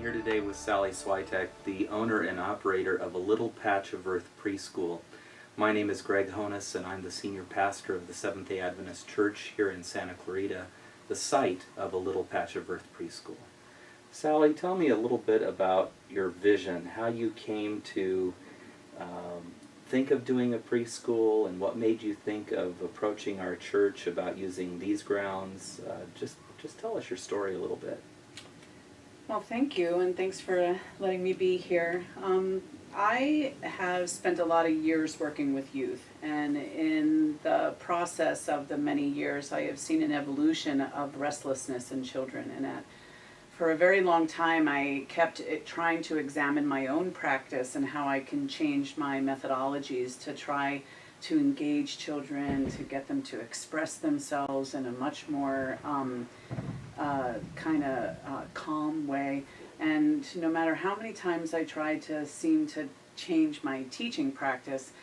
here today with Sally Swiatek, the owner and operator of A Little Patch of Earth Preschool. My name is Greg Hoenes, and I'm the senior pastor of the Seventh-day Adventist Church here in Santa Clarita, the site of A Little Patch of Earth Preschool. Sally, tell me a little bit about your vision, how you came to think of doing a preschool, and what made you think of approaching our church about using these grounds. Just tell us your story a little bit. Well, thank you, and thanks for letting me be here. I have spent a lot of years working with youth, and in the process of the many years, I have seen an evolution of restlessness in children, and for a very long time, I kept trying to examine my own practice and how I can change my methodologies to try to engage children, to get them to express themselves in a much more calm way. And no matter how many times I tried to seem to change my teaching practice,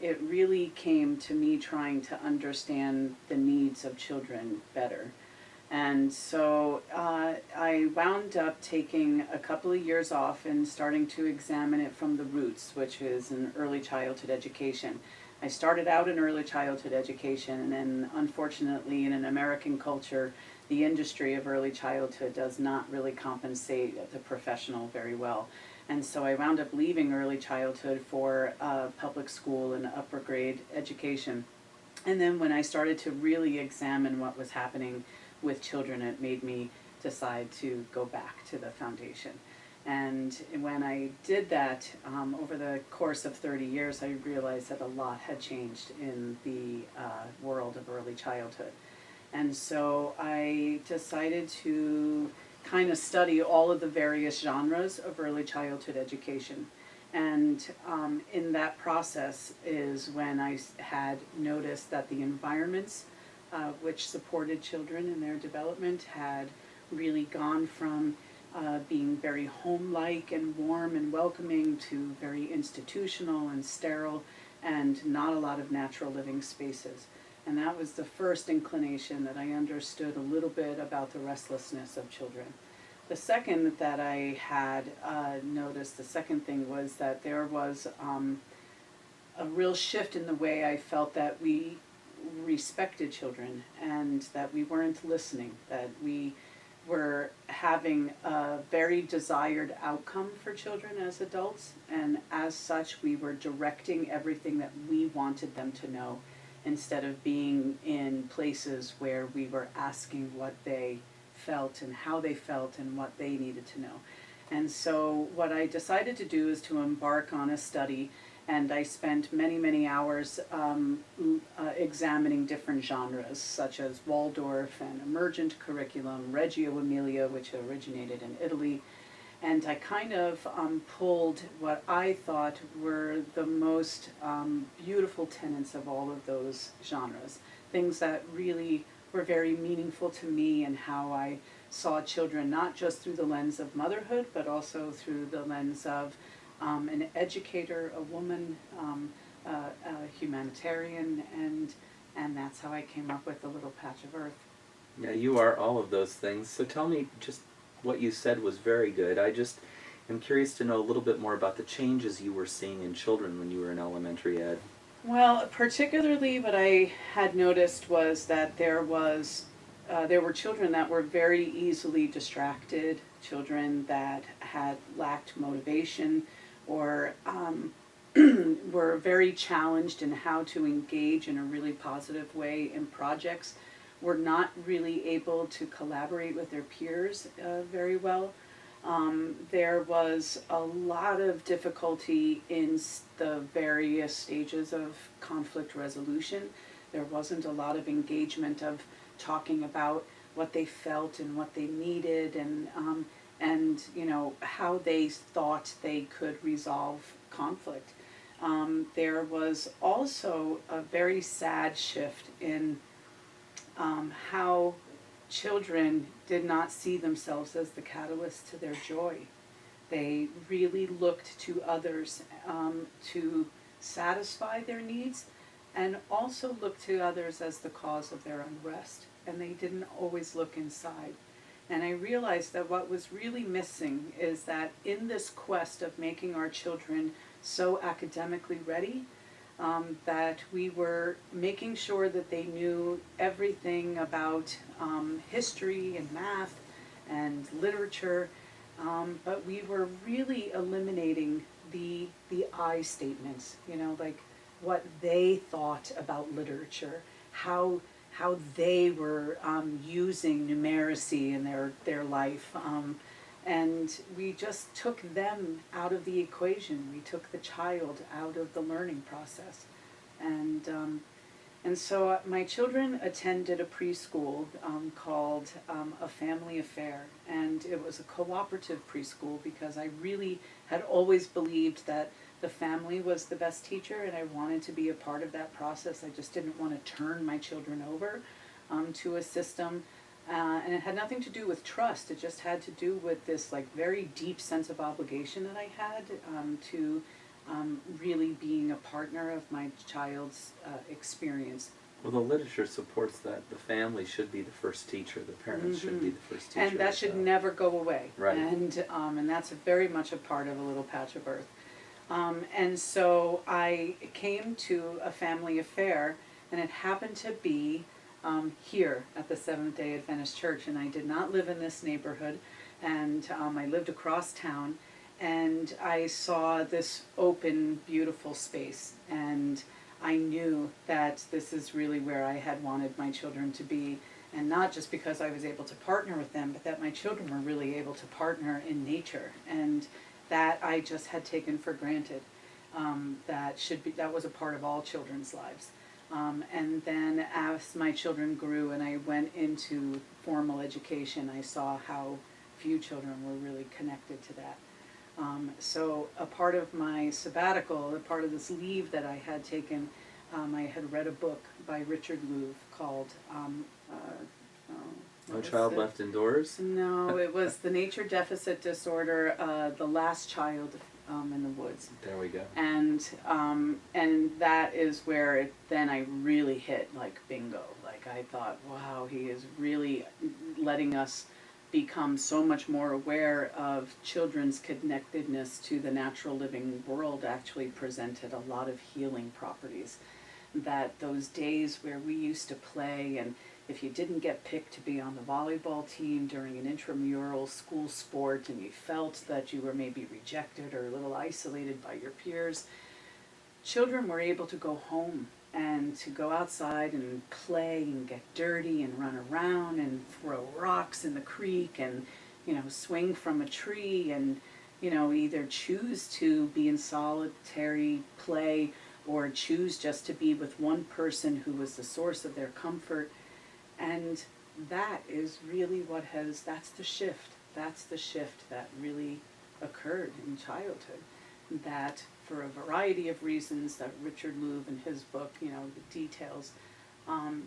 it really came to me trying to understand the needs of children better. And so I wound up taking a couple of years off and starting to examine it from the roots, which is in early childhood education. I started out in early childhood education, and then unfortunately in an American culture, the industry of early childhood does not really compensate the professional very well. And so I wound up leaving early childhood for public school and upper grade education. And then when I started to really examine what was happening with children, it made me decide to go back to the foundation. And when I did that, over the course of 30 years, I realized that a lot had changed in the world of early childhood. And so I decided to kind of study all of the various genres of early childhood education. And in that process is when I had noticed that the environments which supported children in their development had really gone from being very home-like and warm and welcoming to very institutional and sterile and not a lot of natural living spaces. And that was the first inclination that I understood a little bit about the restlessness of children. The second that I had noticed, the second thing was that there was a real shift in the way I felt that we respected children and that we weren't listening, that we were having a very desired outcome for children as adults, and as such we were directing everything that we wanted them to know instead of being in places where we were asking what they felt and how they felt and what they needed to know. And so what I decided to do is to embark on a study, and I spent many hours examining different genres such as Waldorf and emergent curriculum, Reggio Emilia, which originated in Italy. And I kind of pulled what I thought were the most beautiful tenets of all of those genres, things that really were very meaningful to me and how I saw children, not just through the lens of motherhood, but also through the lens of an educator, a woman, a humanitarian, and that's how I came up with A Little Patch of Earth. Yeah, you are all of those things. So tell me, just what you said was very good. I just am curious to know a little bit more about the changes you were seeing in children when you were in elementary ed. Well, particularly what I had noticed was that there were children that were very easily distracted, children that had lacked motivation or were very challenged in how to engage in a really positive way in projects, were not really able to collaborate with their peers very well. There was a lot of difficulty in the various stages of conflict resolution. There wasn't a lot of engagement of talking about what they felt and what they needed and how they thought they could resolve conflict. There was also a very sad shift in how children did not see themselves as the catalyst to their joy. They really looked to others to satisfy their needs, and also looked to others as the cause of their unrest. And they didn't always look inside. And I realized that what was really missing is that in this quest of making our children so academically ready, that we were making sure that they knew everything about history and math and literature, but we were really eliminating the I statements, like what they thought about literature, how they were using numeracy in their life. And we just took them out of the equation. We took the child out of the learning process. And so my children attended a preschool called A Family Affair. And it was a cooperative preschool because I really had always believed that the family was the best teacher, and I wanted to be a part of that process. I just didn't want to turn my children over to a system. And it had nothing to do with trust. It just had to do with this like very deep sense of obligation that I had to really being a partner of my child's experience. Well, the literature supports that the family should be the first teacher, the parents should be the first teacher. And that should never go away. Right. And that's very much a part of A Little Patch of Earth. And so I came to A Family Affair, and it happened to be here at the Seventh-day Adventist Church, and I did not live in this neighborhood, and I lived across town, and I saw this open, beautiful space, and I knew that this is really where I had wanted my children to be, and not just because I was able to partner with them, but that my children were really able to partner in nature, and that I just had taken for granted. That was a part of all children's lives. And then as my children grew and I went into formal education, I saw how few children were really connected to that. So a part of my sabbatical, a part of this leave that I had taken, I had read a book by Richard Louv called No Child Left Indoors? No, it was The Nature Deficit Disorder, The Last Child in the Woods. There we go. And that is where then I really hit like bingo. Like I thought, wow, he is really letting us become so much more aware of children's connectedness to the natural living world. Actually presented a lot of healing properties. That those days where we used to play, and if you didn't get picked to be on the volleyball team during an intramural school sport and you felt that you were maybe rejected or a little isolated by your peers, children were able to go home and to go outside and play and get dirty and run around and throw rocks in the creek and, swing from a tree and, either choose to be in solitary play or choose just to be with one person who was the source of their comfort. And that is really that's the shift. That's the shift that really occurred in childhood. That for a variety of reasons that Richard Louv in his book, the details,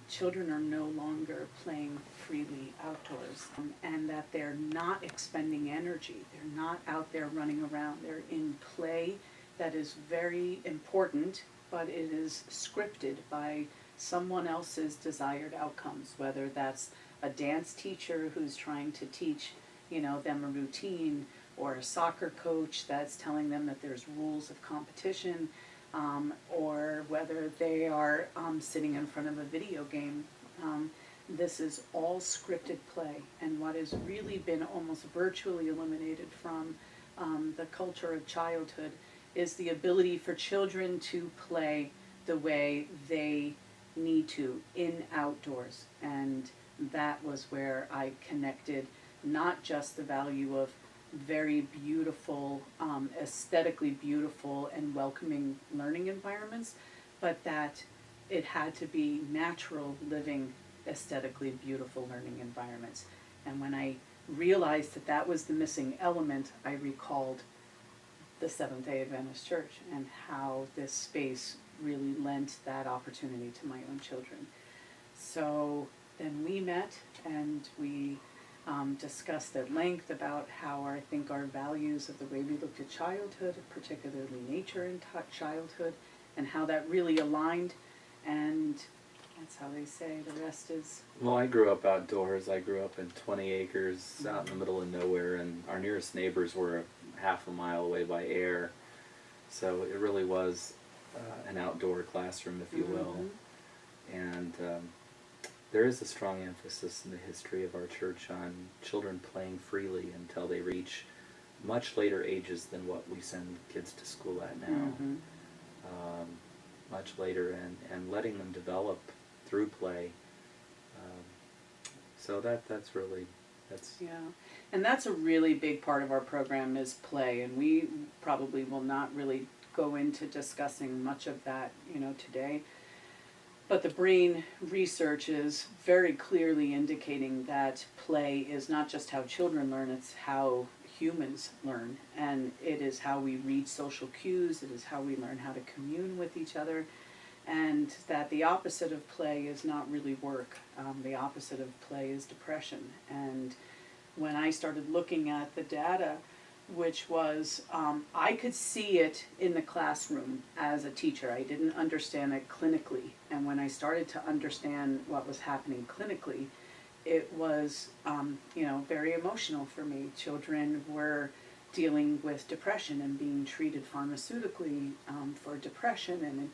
children are no longer playing freely outdoors, and that they're not expending energy. They're not out there running around. They're in play that is very important, but it is scripted by someone else's desired outcomes, whether that's a dance teacher who's trying to teach, them a routine, or a soccer coach that's telling them that there's rules of competition, or whether they are sitting in front of a video game. This is all scripted play, and what has really been almost virtually eliminated from the culture of childhood is the ability for children to play the way they need to in outdoors. And that was where I connected not just the value of very beautiful, aesthetically beautiful and welcoming learning environments, but that it had to be natural living, aesthetically beautiful learning environments. And when I realized that that was the missing element, I recalled the Seventh-day Adventist Church and how this space really lent that opportunity to my own children. So then we met and we discussed at length about how I think our values of the way we looked at childhood, particularly nature in childhood, and how that really aligned. And That's how they say the rest is. Well, I grew up outdoors. I grew up in 20 acres out in the middle of nowhere, and our nearest neighbors were half a mile away by air. So it really was an outdoor classroom, if you will. And there is a strong emphasis in the history of our church on children playing freely until they reach much later ages than what we send kids to school at now. Much later, and letting them develop through play. So that's really, Yeah, and that's a really big part of our program is play, and we probably will not really go into discussing much of that, today. But the brain research is very clearly indicating that play is not just how children learn, it's how humans learn. And it is how we read social cues, it is how we learn how to commune with each other. And that the opposite of play is not really work. The opposite of play is depression. And when I started looking at the data, which was, I could see it in the classroom as a teacher. I didn't understand it clinically. And when I started to understand what was happening clinically, it was, very emotional for me. Children were dealing with depression and being treated pharmaceutically for depression and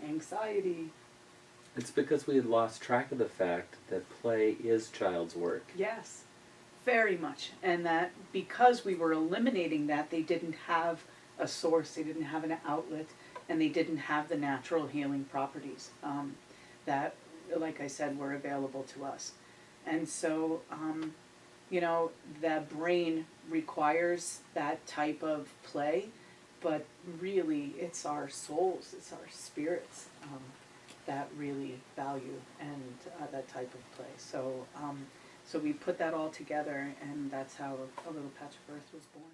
anxiety. it's because we had lost track of the fact that play is child's work. Yes, very much. And that because we were eliminating that, they didn't have a source, they didn't have an outlet, and they didn't have the natural healing properties that, like I said, were available to us. And so, the brain requires that type of play, but really it's our souls, it's our spirits that really value and that type of play. So we put that all together, and that's how A Little Patch of Earth was born.